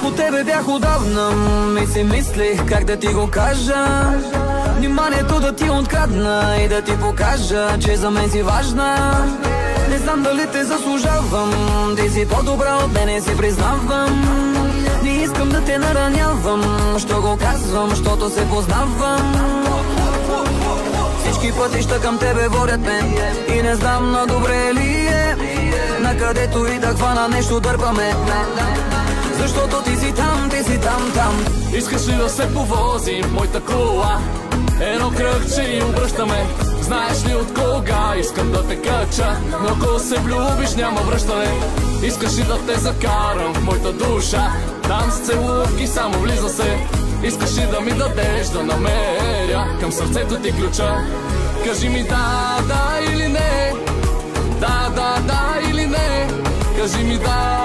по тебе бях отдавна и си мислих как да ти го кажа. Вниманието да ти открадна и да ти покажа, че за мен си важна. Не знам дали те заслужавам, ти си по-добра от мене, си признавам. Не искам да те наранявам, що го казвам, щото се познавам. Всички пътища към тебе водят ме и не знам на добре ли е. Накъдето и да хвана нещо дърпаме, защото ти си там, там. Искаш ли да се повозим в моята кола? Едно кръгче и обръщаме. Знаеш ли от кога искам да те кача? Но ако се влюбиш няма връщане. Искаш ли да те закарам в моята душа? Там с целувки само влиза се. Искаш ли да ми дадеш да намеря към сърцето ти ключа? Кажи ми да или не. Да или не. Кажи ми да